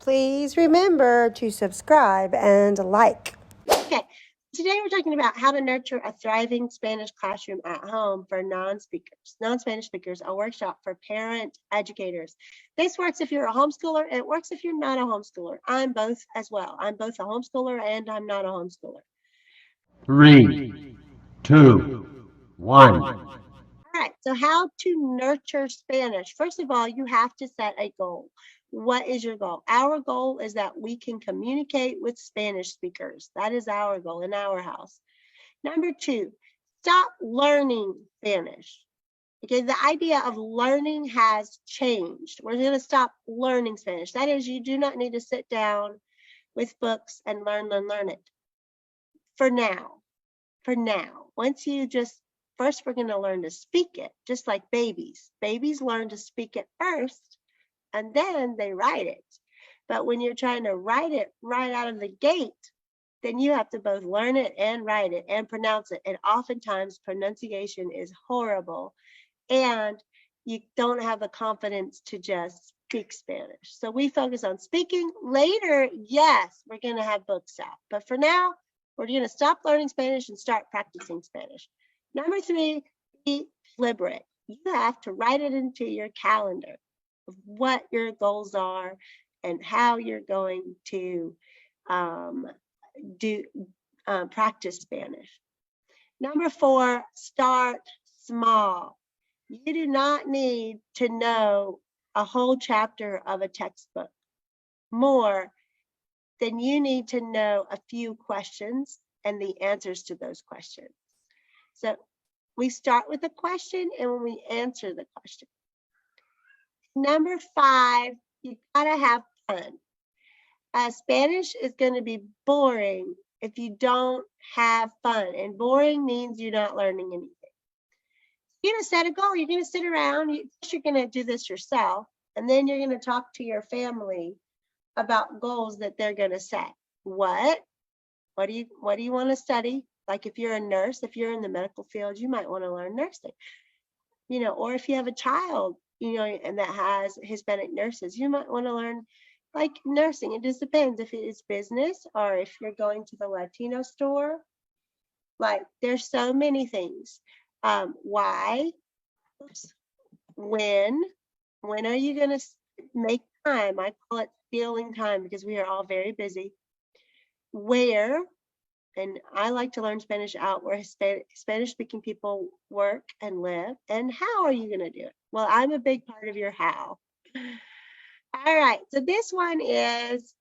Please remember to subscribe and like. Okay, today we're talking about how to nurture a thriving Spanish classroom at home for non-Spanish speakers, a workshop for parent educators. This works if you're a homeschooler, and it works if you're not a homeschooler. I'm both as well. I'm both a homeschooler and I'm not a homeschooler. 3, 2, 1. All right, so how to nurture Spanish. First of all, you have to set a goal. What is your goal? Our goal is that we can communicate with Spanish speakers. That is our goal in our house. Number 2, stop learning Spanish. Okay, the idea of learning has changed. We're going to stop learning Spanish. That is, you do not need to sit down with books and learn it. For now. Once you just first, we're going to learn to speak it, just like babies. Babies learn to speak it first, and then they write it. But when you're trying to write it right out of the gate, then you have to both learn it and write it and pronounce it. And oftentimes, pronunciation is horrible, and you don't have the confidence to just speak Spanish. So we focus on speaking. Later, yes, we're going to have books out. But for now, we're going to stop learning Spanish and start practicing Spanish. Number 3, be deliberate. You have to write it into your calendar of what your goals are and how you're going to practice Spanish. Number 4, start small. You do not need to know a whole chapter of a textbook. More than you need to know a few questions and the answers to those questions. So we start with a question and when we answer the question. Number 5, you gotta have fun. Spanish is going to be boring if you don't have fun, and boring means you're not learning anything. You're gonna set a goal. You're gonna sit around. You're gonna do this yourself, and then you're gonna talk to your family about goals that they're gonna set. What do you want to study? Like if you're a nurse, if you're in the medical field, you might want to learn nursing. Or if you have a child, and that has Hispanic nurses, you might want to learn like nursing. It just depends if it is business or if you're going to the Latino store. Like there's so many things. Why? When are you going to make time? I call it stealing time because we are all very busy. Where? And I like to learn Spanish out where Spanish-speaking people work and live. And how are you going to do it? Well, I'm a big part of your how. All right, so this one is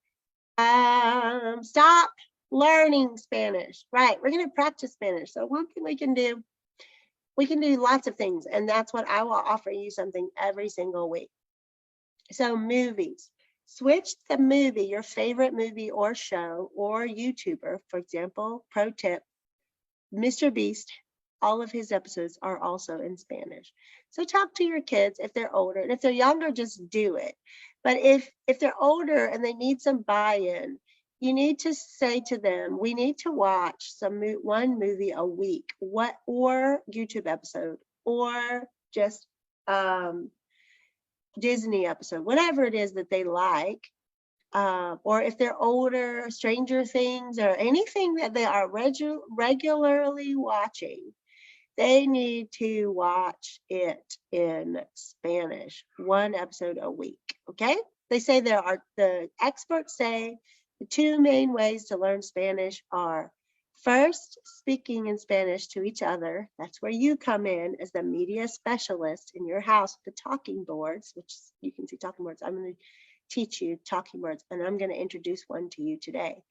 stop learning Spanish. Right, we're going to practice Spanish. So one thing we can do lots of things, and that's what I will offer you something every single week. So movies. Switch the movie, your favorite movie or show or YouTuber. For example, pro tip, Mr. Beast, all of his episodes are also in Spanish. So talk to your kids if they're older, and if they're younger, just do it. But if they're older and they need some buy-in, you need to say to them, we need to watch one movie a week, or YouTube episode, or just Disney episode, whatever it is that they like, or if they're older, Stranger Things or anything that they are regularly watching, they need to watch it in Spanish, one episode a week. Okay? The experts say the 2 main ways to learn Spanish are first, speaking in Spanish to each other. That's where you come in as the media specialist in your house with the talking boards, which you can see talking boards. I'm going to teach you talking boards, and I'm going to introduce one to you today.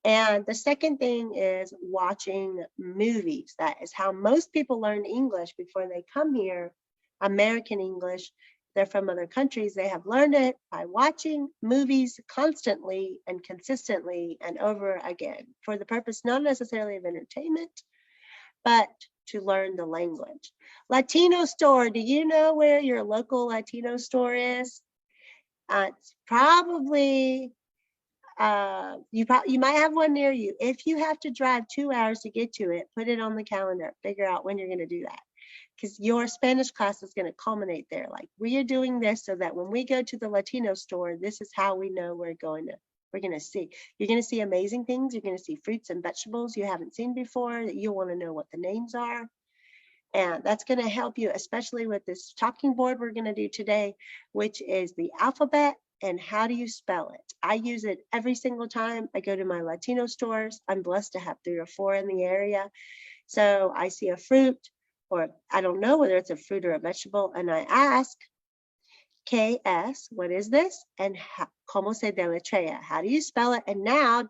And the second thing is watching movies. That is how most people learn English before they come here, American English. They're from other countries. They have learned it by watching movies constantly and consistently and over again for the purpose not necessarily of entertainment, but to learn the language. Latino store. Do you know where your local Latino store is? It's probably, you might have one near you. If you have to drive 2 hours to get to it, put it on the calendar. Figure out when you're going to do that. because your Spanish class is going to culminate there. Like, we are doing this so that when we go to the Latino store, this is how we know we're going to see. You're going to see amazing things. You're going to see fruits and vegetables you haven't seen before that you want to know what the names are. And that's going to help you, especially with this talking board we're going to do today, which is the alphabet and how do you spell it. I use it every single time I go to my Latino stores. I'm blessed to have 3 or 4 in the area. So I see a fruit, or I don't know whether it's a fruit or a vegetable, and I ask, KS, what is this? And como se deletrea? How do you spell it? And now,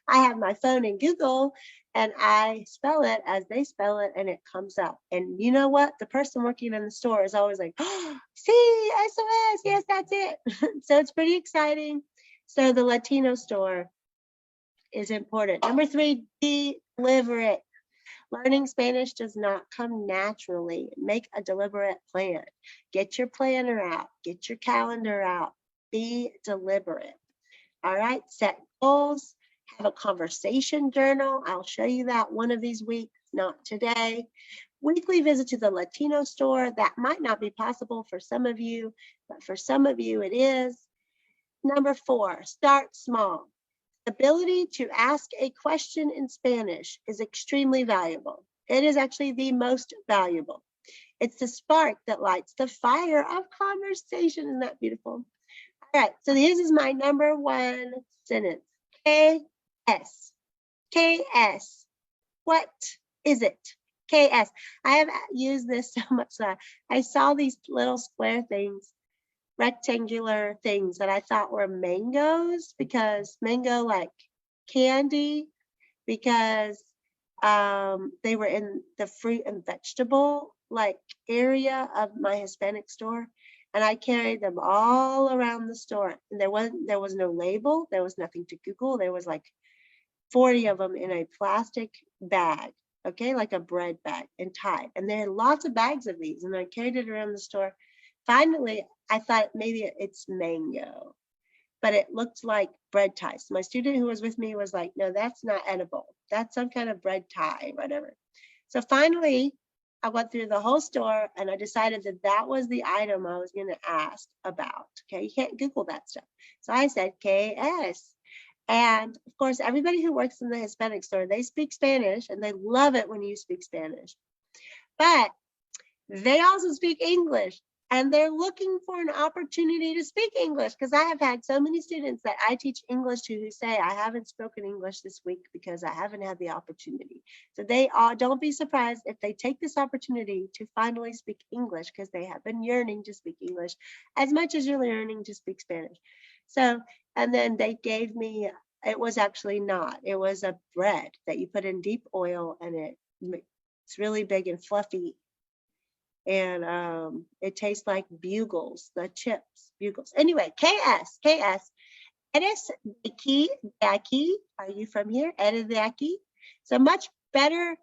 I have my phone in Google and I spell it as they spell it and it comes up. And you know what? The person working in the store is always like, oh, see, SOS, yes, that's it. So it's pretty exciting. So the Latino store is important. Number 3, deliberate. Learning Spanish does not come naturally. Make a deliberate plan. Get your planner out. Get your calendar out. Be deliberate. All right, set goals. Have a conversation journal. I'll show you that one of these weeks, not today. Weekly visit to the Latino store. That might not be possible for some of you, but for some of you it is. Number 4, start small. Ability to ask a question in Spanish is extremely valuable. It is actually the most valuable. It's the spark that lights the fire of conversation. Isn't that beautiful? All right, so this is my number 1 sentence. KS. KS. What is it? KS. I have used this so much that I saw these little square things, rectangular things that I thought were mangoes, because mango like candy, because they were in the fruit and vegetable like area of my Hispanic store, and I carried them all around the store. And there was no label, there was nothing to Google. There was like 40 of them in a plastic bag, okay, like a bread bag, and tied. And there are lots of bags of these, and I carried it around the store. Finally, I thought maybe it's mango, but it looked like bread ties. My student who was with me was like, no, that's not edible. That's some kind of bread tie, whatever. So finally, I went through the whole store and I decided that that was the item I was going to ask about. Okay, you can't Google that stuff. So I said KS. And of course, everybody who works in the Hispanic store, they speak Spanish and they love it when you speak Spanish. But they also speak English. And they're looking for an opportunity to speak English, because I have had so many students that I teach English to who say, I haven't spoken English this week because I haven't had the opportunity. So don't be surprised if they take this opportunity to finally speak English, because they have been yearning to speak English as much as you're yearning to speak Spanish. So, and then they gave me, it was actually not, it was a bread that you put in deep oil, and it's really big and fluffy. And it tastes like Bugles, the chips, Bugles. Anyway, KS. Eres de aquí? Are you from here? Eres de aquí? So much better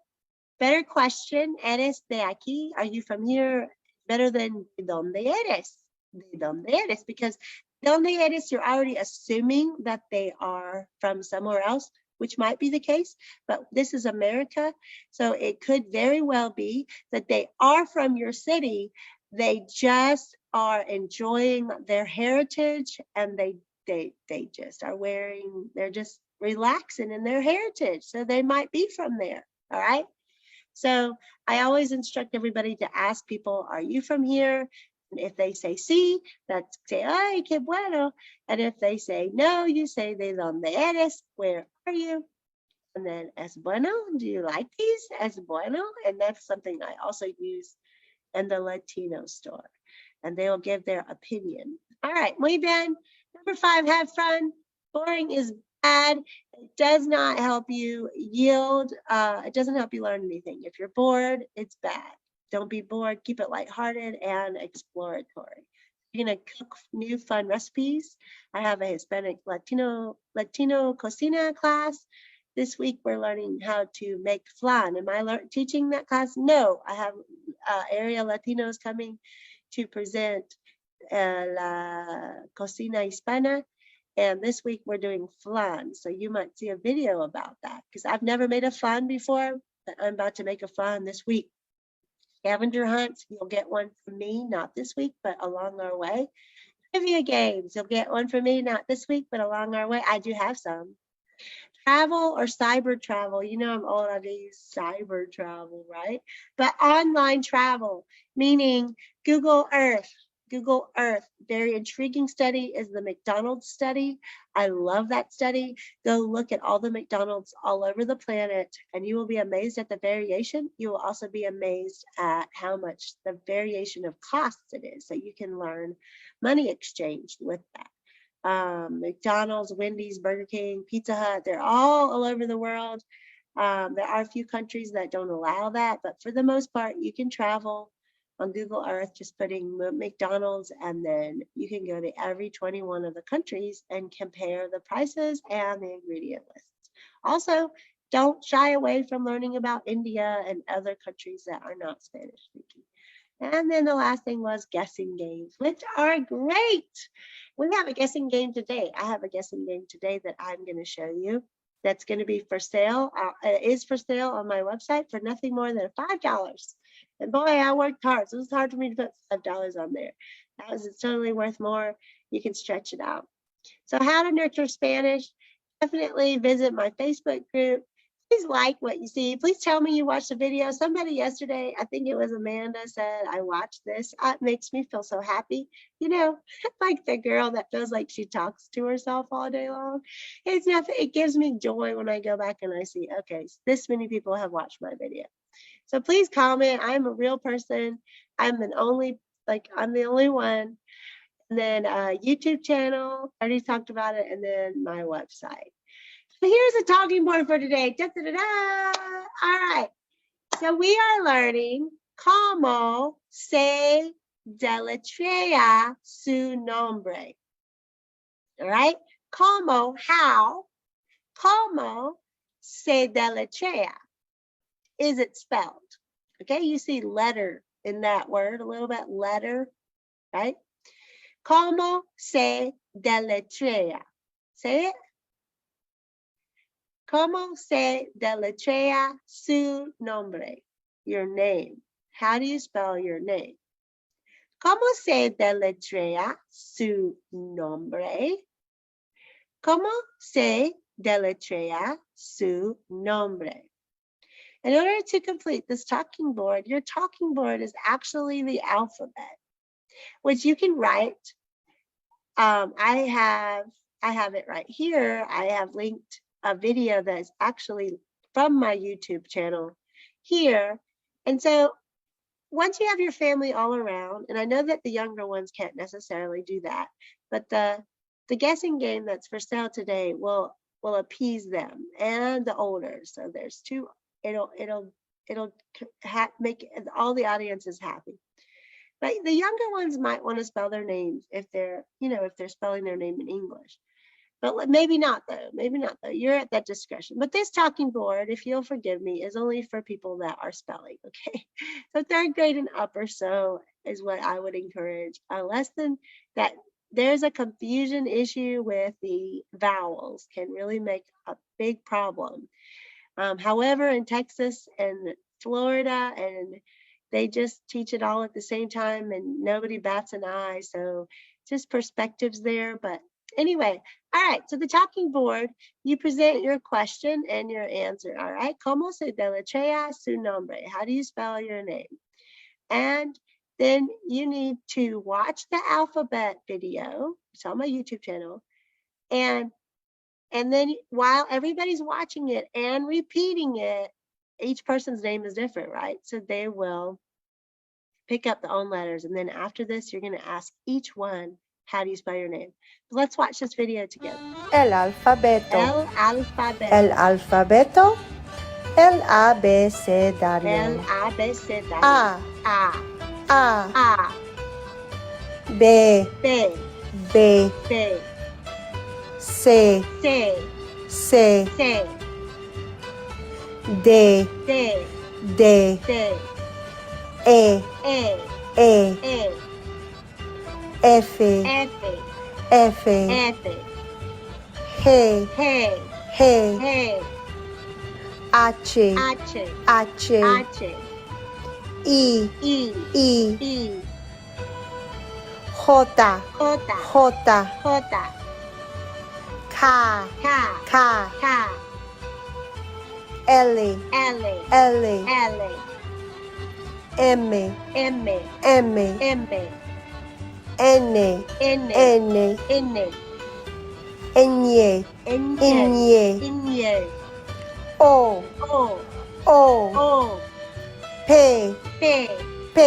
question. Eres de aquí? Are you from here? Better than de donde eres? De donde eres? Because donde eres, you're already assuming that they are from somewhere else, which might be the case, but this is America. So it could very well be that they are from your city. They just are enjoying their heritage, and they just are they're just relaxing in their heritage. So they might be from there, all right? So I always instruct everybody to ask people, are you from here? And if they say sí, that's say, ay, qué bueno. And if they say no, you say, de donde eres? Where are you? And then, es bueno, do you like these? Es bueno. And that's something I also use in the Latino store. And they will give their opinion. All right, muy bien. Number 5, have fun. Boring is bad. It does not help you yield. It doesn't help you learn anything. If you're bored, it's bad. Don't be bored. Keep it lighthearted and exploratory. You're gonna cook new fun recipes. I have a Hispanic Latino cocina class. This week we're learning how to make flan. Am I teaching that class? No, I have area Latinos coming to present la cocina hispana. And this week we're doing flan. So you might see a video about that, because I've never made a flan before, but I'm about to make a flan this week. Scavenger hunts, you'll get one from me, not this week, but along our way. Trivia games, you'll get one from me, not this week, but along our way. I do have some. Travel or cyber travel. You know I'm old, I use cyber travel, right? But online travel, meaning Google Earth. Google Earth, very intriguing study is the McDonald's study. I love that study. Go look at all the McDonald's all over the planet and you will be amazed at the variation. You will also be amazed at how much the variation of costs it is. So you can learn money exchange with that. McDonald's, Wendy's, Burger King, Pizza Hut, they're all over the world. There are a few countries that don't allow that, but for the most part, you can travel on Google Earth, just putting McDonald's, and then you can go to every 21 of the countries and compare the prices and the ingredient lists. Also, don't shy away from learning about India and other countries that are not Spanish speaking. And then the last thing was guessing games, which are great. We have a guessing game today. I have a guessing game today that I'm going to show you. That's going to be for sale. It is for sale on my website for nothing more than $5. And boy, I worked hard. So it was hard for me to put $5 on there. That was totally worth more. You can stretch it out. So how to nurture Spanish? Definitely visit my Facebook group. Please like what you see. Please tell me you watched the video. Somebody yesterday, I think it was Amanda, said, I watched this. It makes me feel so happy. You know, like the girl that feels like she talks to herself all day long. It's nothing. It gives me joy when I go back and I see, okay, this many people have watched my video. So please comment. I'm a real person. I'm the only one. And then YouTube channel, I already talked about it, and then my website. So here's a talking board for today. Da, da, da, da. All right. So we are learning cómo se deletrea su nombre. All right. Cómo, how. Cómo se deletrea. Is it spelled? Okay, you see letter in that word, a little bit letter, right? Cómo se deletrea. Say it. Cómo se deletrea su nombre. Your name. How do you spell your name? Cómo se deletrea su nombre. Cómo se deletrea su nombre. In order to complete this talking board, your talking board is actually the alphabet, which you can write. I have it right here. I have linked a video that is actually from my YouTube channel here. And so once you have your family all around, and I know that the younger ones can't necessarily do that, but the guessing game that's for sale today will appease them and the older. So there's two. It'll make all the audiences happy. But the younger ones might want to spell their names if they're spelling their name in English. But maybe not though. Maybe not though. You're at that discretion. But this talking board, if you'll forgive me, is only for people that are spelling. Okay. So third grade and up or so is what I would encourage. Less than that, there's a confusion issue with the vowels, can really make a big problem. However, in Texas and Florida, and they just teach it all at the same time and nobody bats an eye. So just perspectives there. But anyway, all right. So the talking board, you present your question and your answer. All right. ¿Cómo se deletrea su nombre? How do you spell your name? And then you need to watch the alphabet video. It's on my YouTube channel. And then while everybody's watching it and repeating it, each person's name is different, right? So they will pick up their own letters. And then after this, you're going to ask each one, how do you spell your name? Let's watch this video together. El alfabeto. El alfabeto. El alfabeto. El abecedario. El abecedario. A. A. A. A. B. B. B. B. C. C. C. C. D. D. D. D. E. E. E. E. F. F. F. F. G. G. G. G. H. H. H. H. I, I, I, I, J, J, J, J, K, K, K, K, L, L, L, L, M, M, M, M, N, N, N, N, Ñ, N, Ñ, N, O, O, O, O, P, P, P,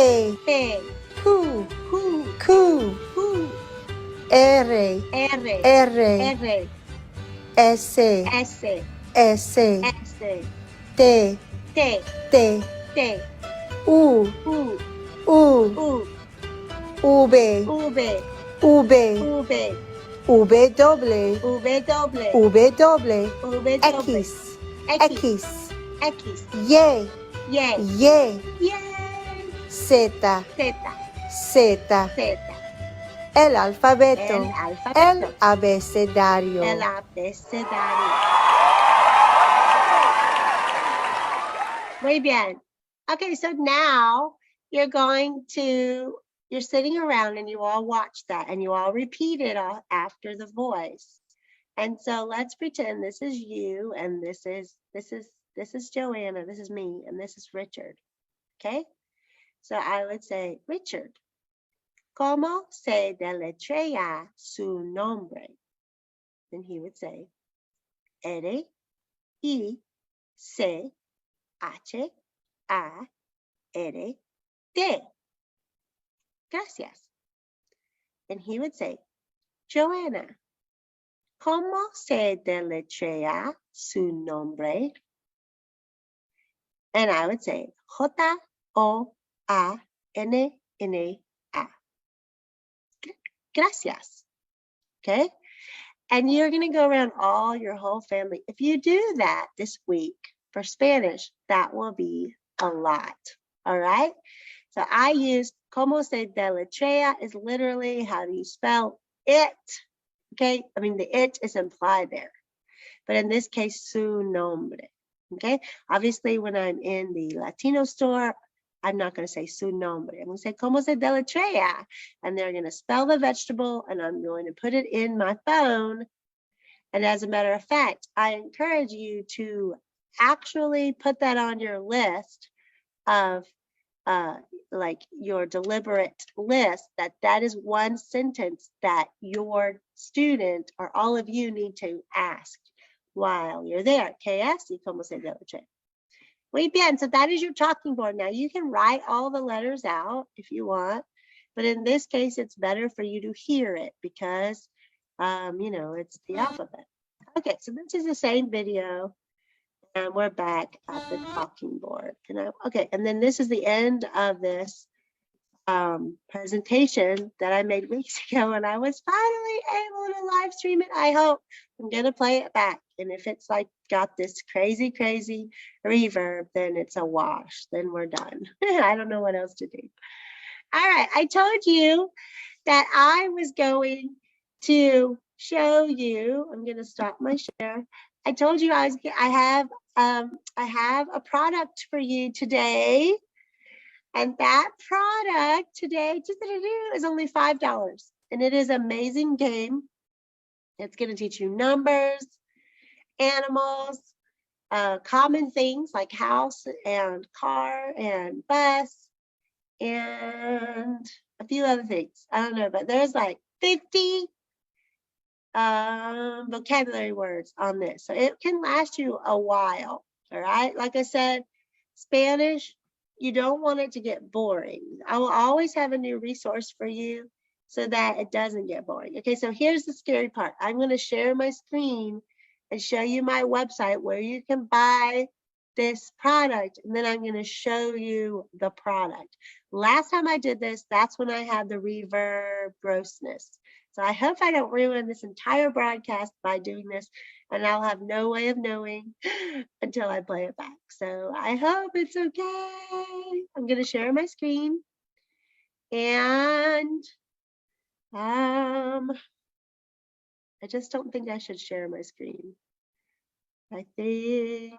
P, Q, Q, Q, Q, R, R, R, R, S, S, S, S, T, T, T, T, U, U, U, U, V, V, V, V, W, V, W, V, X, X, X, X, Y, Y, Y, Y, Z, Z, Z, Z, el alfabeto, el el alfabeto, abecedario. el abecedario. Muy bien. Okay, so now you're sitting around and you all watch that and you all repeat it all after the voice. And so let's pretend this is you and this is Joanna, this is me, and this is Richard. Okay? So I would say, Richard, ¿cómo se deletrea su nombre? Then he would say, R, I, C, H, A, R, D. Gracias. And he would say, Joanna, ¿cómo se deletrea su nombre? And I would say, Joanna. Gracias. Okay? And you're going to go around all your whole family. If you do that this week for Spanish, that will be a lot. All right? So I use como se deletrea is literally how do you spell it? Okay? I mean, the it is implied there. But in this case, su nombre. Okay? Obviously, when I'm in the Latino store, I'm not going to say su nombre. I'm going to say como se deletrea. And they're going to spell the vegetable, and I'm going to put it in my phone. And as a matter of fact, I encourage you to actually put that on your list of like your deliberate list, that is one sentence that your student or all of you need to ask while you're there. ¿Qué es y cómo se deletrea? Muy bien, so that is your talking board. Now you can write all the letters out if you want, but in this case, it's better for you to hear it because, it's the alphabet. Okay, so this is the same video. And we're back at the talking board. And then this is the end of this presentation that I made weeks ago, and I was finally able to live stream it. I hope. I'm gonna play it back, and if it's like got this crazy reverb, then it's a wash. Then we're done. I don't know what else to do. All right, I told you that I was going to show you. I'm gonna stop my share. I told you I have a product for you today. And that product today is only $5. And it is an amazing game. It's going to teach you numbers, animals, common things like house and car and bus, and a few other things. I don't know, but there's like 50 vocabulary words on this. So it can last you a while. All right. Like I said, Spanish, you don't want it to get boring. I will always have a new resource for you so that it doesn't get boring. Okay, so here's the scary part. I'm going to share my screen and show you my website where you can buy this product, and then I'm going to show you the product. Last time I did this, that's when I had the reverb grossness. So I hope I don't ruin this entire broadcast by doing this, and I'll have no way of knowing until I play it back. So I hope it's okay. I'm going to share my screen. And I just don't think I should share my screen. I think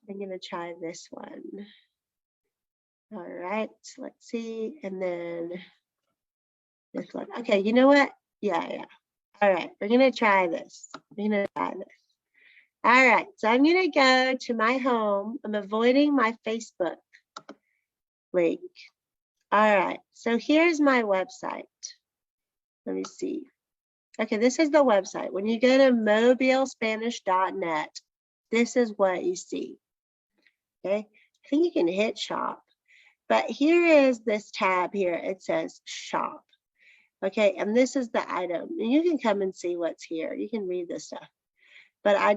I'm going to try this one. All right, so let's see, and then this one. Okay, you know what? Yeah. All right, we're gonna try this. We're gonna try this. All right, so I'm gonna go to my home. I'm avoiding my Facebook link. All right, so here's my website. Let me see. Okay, this is the website. When you go to mobilespanish.net, this is what you see. Okay, I think you can hit shop, but here is this tab here. It says shop. Okay, and this is the item. And you can come and see what's here. You can read this stuff. But I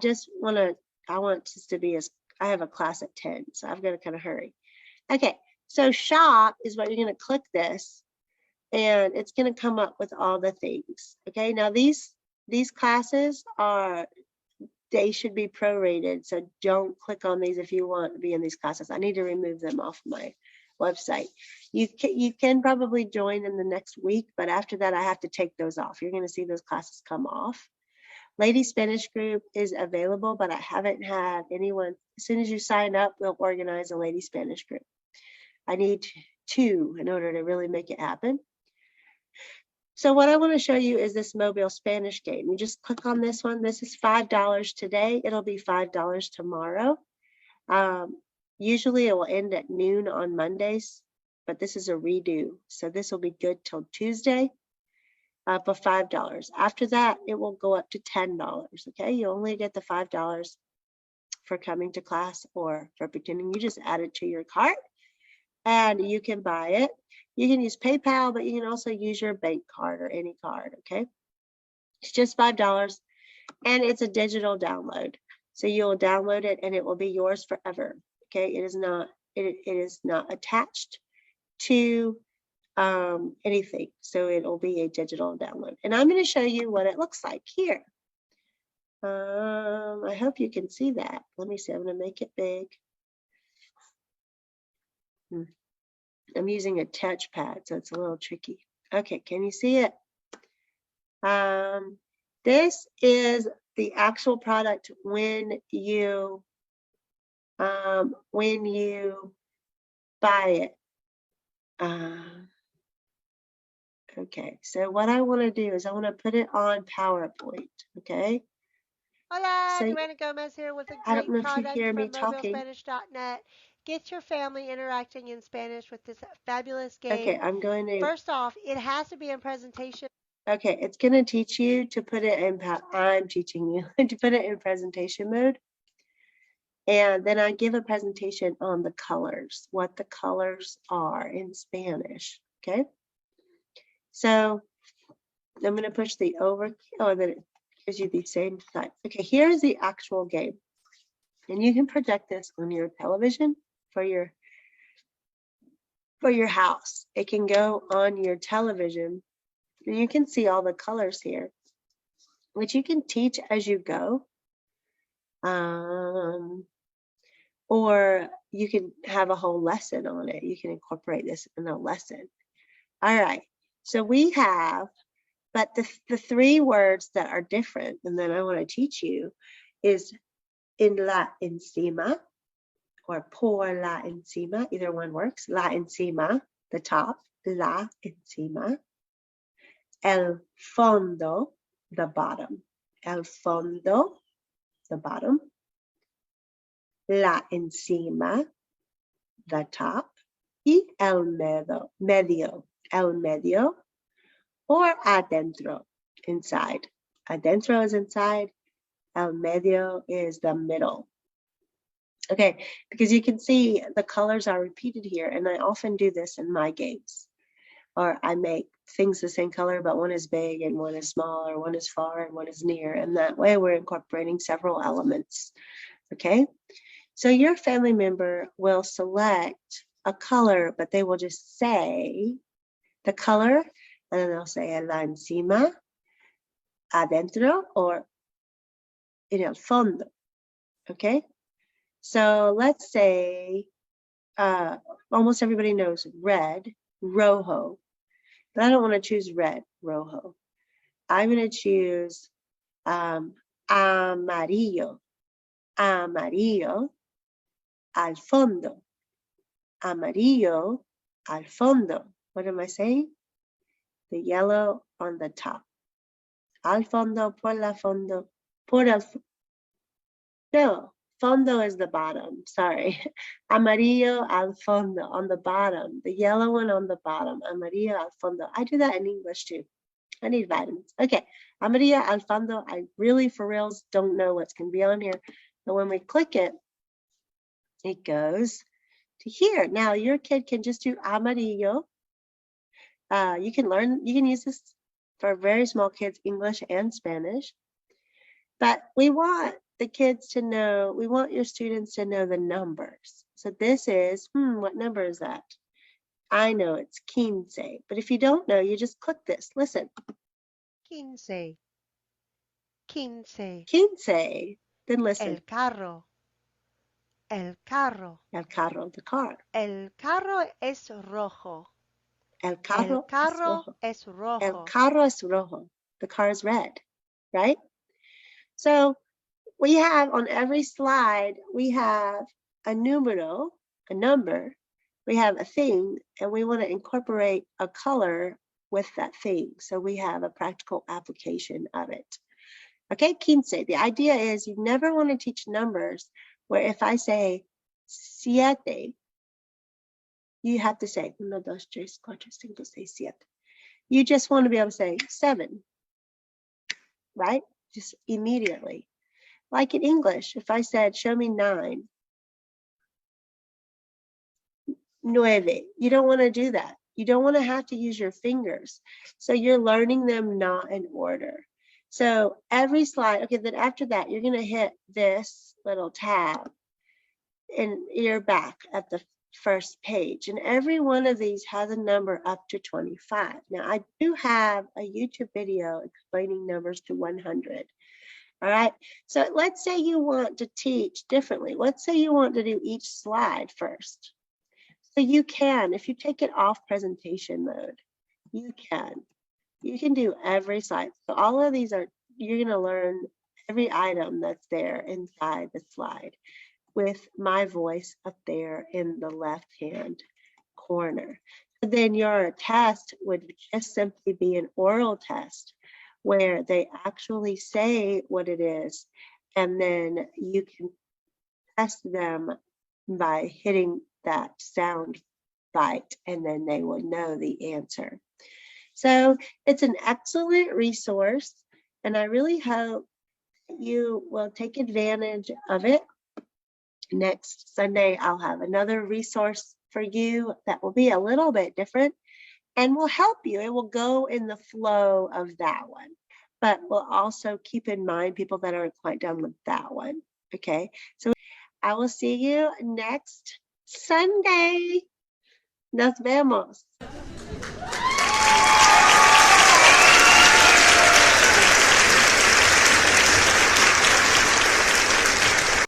want this to be I have a class at 10, so I've got to kind of hurry. Okay, so shop is what you're going to click this, and it's going to come up with all the things. Okay, now these classes they should be prorated, so don't click on these if you want to be in these classes. I need to remove them off my website. You can probably join in the next week, but after that I have to take those off. You're going to see those classes come off. Lady Spanish group is available, but I haven't had anyone. As soon as you sign up, we'll organize a Lady Spanish group. I need 2 in order to really make it happen. So what I want to show you is this mobile Spanish game. You just click on this one. This is $5 today. It'll be $5 tomorrow. Usually it will end at noon on Mondays, but this is a redo. So this will be good till Tuesday for $5. After that, it will go up to $10. Okay, you only get the $5 for coming to class or for beginning. You just add it to your cart and you can buy it. You can use PayPal, but you can also use your bank card or any card, okay? It's just $5 and it's a digital download. So you'll download it and it will be yours forever, okay? It is not attached to anything. So it'll be a digital download. And I'm going to show you what it looks like here. I hope you can see that. Let me see. I'm going to make it big. I'm using a touchpad, so it's a little tricky. Okay, can you see it? This is the actual product when you buy it. Okay, so what I want to do is I want to put it on PowerPoint, okay? Hola, So, Joanna Gomez here with a I don't great know if you product hear me from talking. mobilespanish.net. Get your family interacting in Spanish with this fabulous Okay, game. I'm going to, First off, it has to be in presentation. okay, it's going to teach you to put it in, I'm teaching you to put it in presentation mode. And then I give a presentation on the colors, what the colors are in Spanish, okay? So I'm going to push the over, oh, then it gives you the same type. Okay, here's the actual game. And you can project this on your television for your house. It can go on your television and you can see all the colors here, which you can teach as you go. Or you can have a whole lesson on it. You can incorporate this in a lesson. All right, so we have, but the 3 words that are different and that I want to teach you is en la encima or por la encima, either one works. La encima, the top, la encima. El fondo, the bottom. El fondo, the bottom. La encima, the top. Y el medio, el medio, or adentro, inside. Adentro is inside. El medio is the middle. Okay, because you can see the colors are repeated here, and I often do this in my games. Or I make things the same color, but one is big and one is small, or one is far and one is near. And that way we're incorporating several elements. Okay, so your family member will select a color, but they will just say the color, and then they'll say la encima, adentro, or en el fondo. Okay, so let's say almost everybody knows red, rojo, but I don't want to choose red, rojo. I'm going to choose amarillo, amarillo, al fondo. amarillo al fondo. What am I saying? The yellow on the top. Al fondo, por el, no, fondo is the bottom, sorry. Amarillo al fondo, on the bottom. The yellow one on the bottom, amarillo al fondo. I do that in English too. I need vitamins. Okay, amarillo al fondo. I really, for reals, don't know what's going to be on here. But when we click it, it goes to here. Now, your kid can just do amarillo. You can use this for very small kids, English and Spanish. But we want the kids to know, we want your students to know the numbers. So this is, what number is that? I know it's 15. But if you don't know, you just click this. Listen. 15. 15. 15. Then listen. El carro. El carro. El carro, the car. El carro es rojo. El carro, El carro es es rojo. El carro es rojo. The car is red, right? So we have on every slide, we have a numero, a number, we have a thing, and we want to incorporate a color with that thing. So we have a practical application of it. Okay, 15. The idea is you never want to teach numbers where if I say siete, you have to say 1, 2, 3, 4, 5, 6, 7. You just want to be able to say 7, right? Just immediately. Like in English, if I said, show me 9, 9, you don't want to do that. You don't want to have to use your fingers. So you're learning them not in order. So every slide, okay, then after that, you're going to hit this little tab and you're back at the first page. And every one of these has a number up to 25. Now, I do have a YouTube video explaining numbers to 100. All right, so let's say you want to teach differently. Let's say you want to do each slide first. So you can, if you take it off presentation mode, you can do every slide. So all of these are, you're going to learn every item that's there inside the slide with my voice up there in the left-hand corner. So then your test would just simply be an oral test where they actually say what it is, and then you can test them by hitting that sound bite, and then they will know the answer. So it's an excellent resource, and I really hope you will take advantage of it. Next Sunday, I'll have another resource for you that will be a little bit different and will help you. It will go in the flow of that one, but we'll also keep in mind people that aren't quite done with that one. Okay, so I will see you next Sunday. Nos vemos.